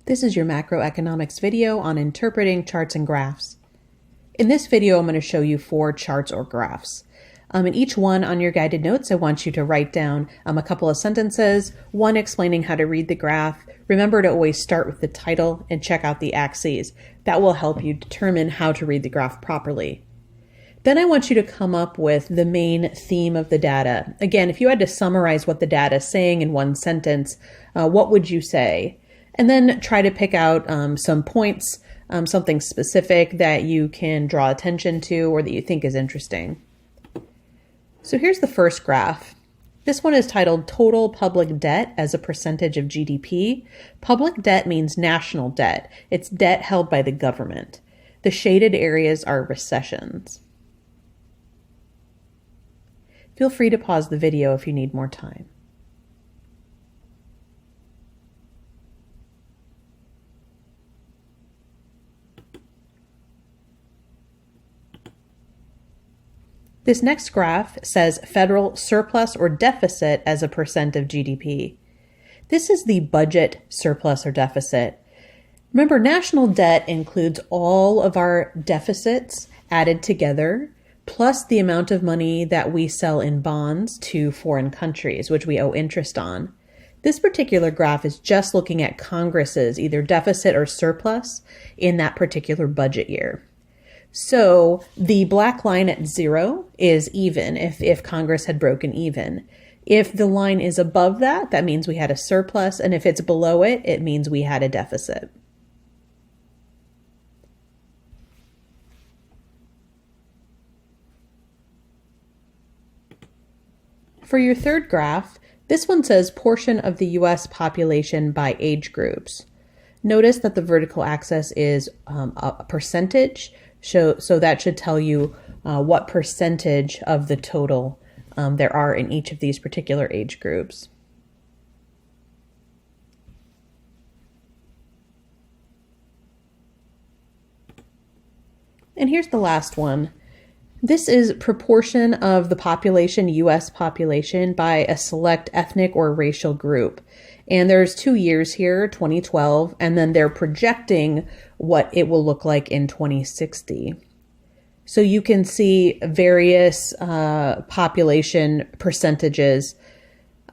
This is your macroeconomics video on interpreting charts and graphs. In this video, I'm going to show you 4 charts or graphs. In each one on your guided notes, I want you to write down a couple of sentences, one explaining how to read the graph. Remember to always start with the title and check out the axes. That will help you determine how to read the graph properly. Then I want you to come up with the main theme of the data. Again, if you had to summarize what the data is saying in one sentence, what would you say? And then try to pick out some points, something specific that you can draw attention to or that you think is interesting. So here's the first graph. This one is titled Total Public Debt as a Percentage of GDP. Public debt means national debt. It's debt held by the government. The shaded areas are recessions. Feel free to pause the video if you need more time. This next graph says federal surplus or deficit as a percent of GDP. This is the budget surplus or deficit. Remember, national debt includes all of our deficits added together, plus the amount of money that we sell in bonds to foreign countries, which we owe interest on. This particular graph is just looking at Congress's either deficit or surplus in that particular budget year. So the black line at 0 is even if Congress had broken even. If the line is above that, that means we had a surplus. And if it's below it, it means we had a deficit. For your third graph, this one says portion of the U.S. population by age groups. Notice that the vertical axis is a percentage. So that should tell you what percentage of the total there are in each of these particular age groups. And here's the last one. This is proportion of the population, U.S. population, by a select ethnic or racial group. And there's 2 years here, 2012, and then they're projecting what it will look like in 2060. So you can see various population percentages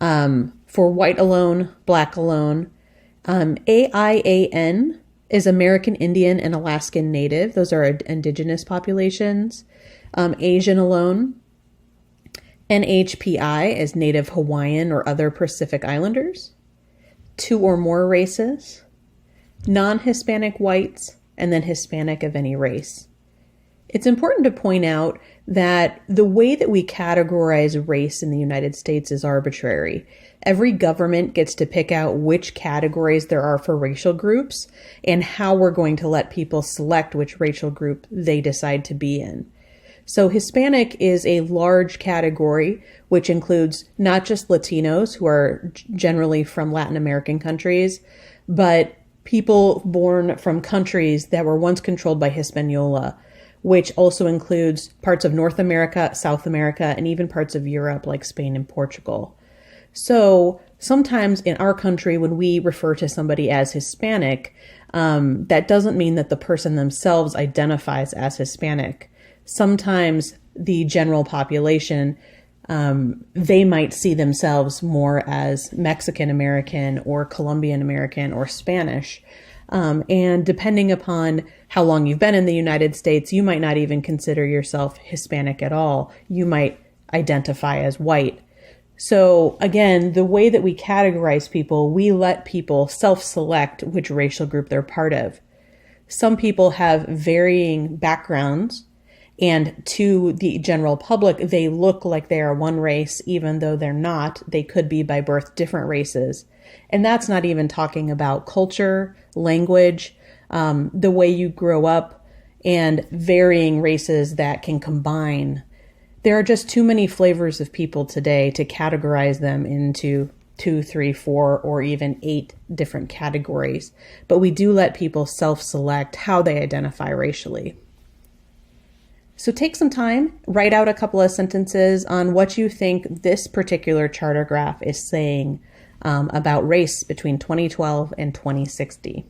for white alone, black alone. AIAN is American Indian and Alaskan Native. Those are indigenous populations. Asian alone. NHPI is Native Hawaiian or other Pacific Islanders. 2 or more races, non-Hispanic whites, and then Hispanic of any race. It's important to point out that the way that we categorize race in the United States is arbitrary. Every government gets to pick out which categories there are for racial groups and how we're going to let people select which racial group they decide to be in. So Hispanic is a large category, which includes not just Latinos, who are generally from Latin American countries, but people born from countries that were once controlled by Hispaniola, which also includes parts of North America, South America, and even parts of Europe like Spain and Portugal. So sometimes in our country, when we refer to somebody as Hispanic, that doesn't mean that the person themselves identifies as Hispanic. Sometimes the general population, they might see themselves more as Mexican American or Colombian American or Spanish. And depending upon how long you've been in the United States, you might not even consider yourself Hispanic at all. You might identify as white. So again, the way that we categorize people, we let people self-select which racial group they're part of. Some people have varying backgrounds, and to the general public, they look like they are one race, even though they're not. They could be by birth different races. And that's not even talking about culture, language, the way you grow up, and varying races that can combine. There are just too many flavors of people today to categorize them into 2, 3, 4, or even 8 different categories. But we do let people self-select how they identify racially. So take some time, write out a couple of sentences on what you think this particular chart or graph is saying about race between 2012 and 2060.